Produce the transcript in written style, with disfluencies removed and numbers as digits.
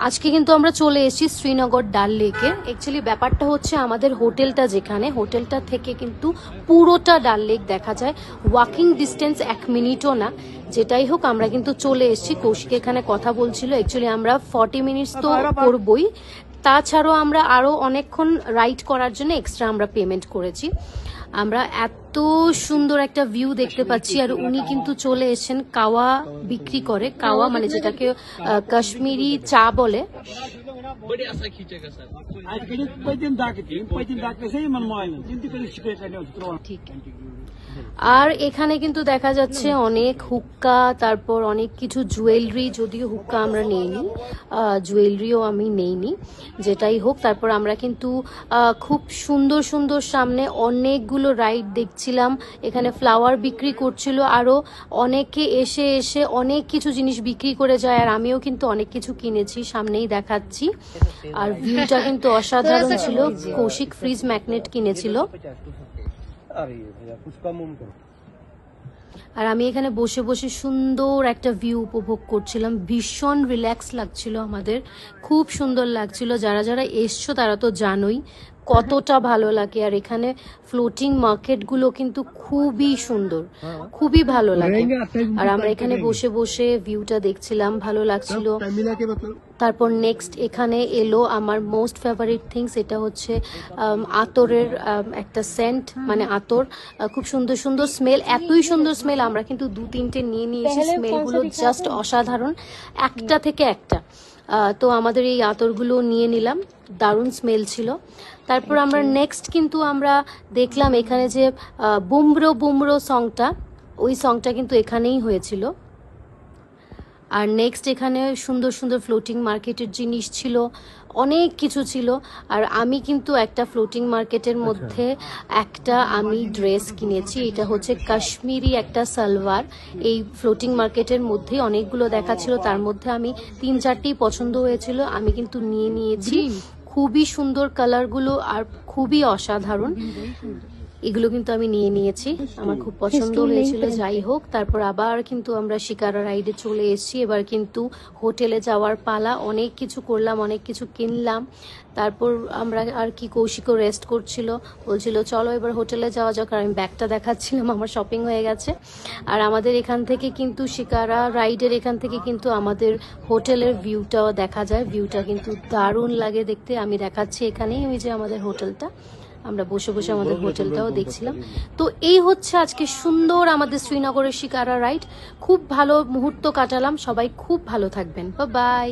আজকে কিন্তু আমরা চলে এসেছি শ্রীনগর ডাল লেকে। অ্যাকচুয়ালি ব্যাপারটা হচ্ছে আমাদের হোটেলটা যেখানে, হোটেলটা থেকে কিন্তু পুরোটা ডাল লেক দেখা যায়, ওয়াকিং ডিস্টেন্স 1 মিনিটও না। যেটাই হোক আমরা কিন্তু চলে এসেছি। কৌশিক এখানে কথা বলছিল, অ্যাকচুয়ালি আমরা 40 মিনিটস তো করবই, তাছাড়াও আমরা আরো অনেকক্ষণ রাইড করার জন্য এক্সট্রা আমরা পেমেন্ট করেছি। আমরা এত সুন্দর একটা ভিউ দেখতে পাচ্ছি। আর উনি কিন্তু চলে এসেছেন, কাওয়া বিক্রি করে। কাওয়া মানে যেটাকে কাশ্মীরি চা বলে। ঠিক। আর এখানে কিন্তু দেখা যাচ্ছে অনেক হুক্কা, তারপর অনেক কিছু জুয়েলারি, যদিও হুক্কা আমরা নেইনি, জুয়েলারিও আমি নেইনি। যেটাই হোক, তারপর আমরা কিন্তু খুব সুন্দর সুন্দর সামনে অনেকগুলো রাইড দেখছিলাম। এখানে ফ্লাওয়ার বিক্রি করছিল, আরো অনেকে এসে এসে অনেক কিছু জিনিস বিক্রি করে যায়। আর আমিও কিন্তু অনেক কিছু কিনেছি, সামনেই দেখাচ্ছি। আর ভিউটা কিন্তু অসাধারণ ছিল। কৌশিক ফ্রিজ ম্যাগনেট কিনেছিল। আর আমি এখানে বসে বসে সুন্দর একটা ভিউ উপভোগ করছিলাম। ভীষণ রিল্যাক্স লাগছিল আমাদের, খুব সুন্দর লাগছিল। যারা যারা এসছো তারা তো জানোই কতটা ভালো লাগে। আর এখানে ফ্লোটিং মার্কেটগুলো কিন্তু খুবই সুন্দর, খুবই ভালো লাগে। আর আমরা এখানে বসে বসে ভিউটা দেখছিলাম, ভালো লাগছিল। তারপর নেক্সট এখানে এলো আমার মোস্ট ফেভারিট থিংস, এটা হচ্ছে আতরের একটা সেন্ট, মানে আতর। খুব সুন্দর সুন্দর স্মেল, এতই সুন্দর স্মেল। আমরা কিন্তু 2-3টে নিয়ে নিয়েছি। স্মেলগুলো জাস্ট অসাধারণ, একটা থেকে একটা। তো আমাদের এই আতরগুলো নিয়ে নিলাম, দারুণ স্মেল ছিল। তারপর আমরা নেক্সট কিন্তু আমরা দেখলাম এখানে যে বুমরো বুমরো সংটা, ওই সংটা কিন্তু এখানেই হয়েছিল। আর নেক্সট এখানে সুন্দর সুন্দর ফ্লোটিং মার্কেটের জিনিস ছিল, অনেক কিছু ছিল। আর আমি কিন্তু একটা ফ্লোটিং মার্কেটের মধ্যে একটা আমি ড্রেস কিনেছি। এটা হচ্ছে কাশ্মীরি একটা সালোয়ার। এই ফ্লোটিং মার্কেটের মধ্যে অনেকগুলো দেখাচ্ছিল, তার মধ্যে আমি 3-4টেই পছন্দ হয়েছিল, আমি কিন্তু নিয়ে নিয়েছি। খুবই সুন্দর কালারগুলো আর খুবই অসাধারণ। এগুলো কিন্তু আমি নিয়ে নিয়েছি, আমার খুব পছন্দ হয়েছিল। যাই হোক, তারপর আবার কিন্তু আমরা শিকারা রাইডে চলে এসেছি। এবার কিন্তু হোটেলে যাওয়ার পালা। অনেক কিছু করলাম, অনেক কিছু কিনলাম। তারপর আমরা আর কি, কৌশিকও রেস্ট করছিল, বলছিল চলো এবার হোটেলে যাওয়া যাক। আর আমি ব্যাগটা দেখাচ্ছিলাম, আমার শপিং হয়ে গেছে। আর আমাদের এখান থেকে কিন্তু শিকারা রাইডের এখান থেকে কিন্তু আমাদের হোটেলের ভিউটাও দেখা যায়। ভিউটা কিন্তু দারুণ লাগে দেখতে। আমি দেখাচ্ছি এখানেই, ওই যে আমাদের হোটেলটা, আমরা বসে বসে আমাদের হোটেলটাও দেখছিলাম। তো এই হচ্ছে আজকে সুন্দর আমাদের শ্রীনগরের শিকারা রাইড। খুব ভালো মুহূর্ত কাটালাম, সবাই খুব ভালো থাকবেন, বাই বাই।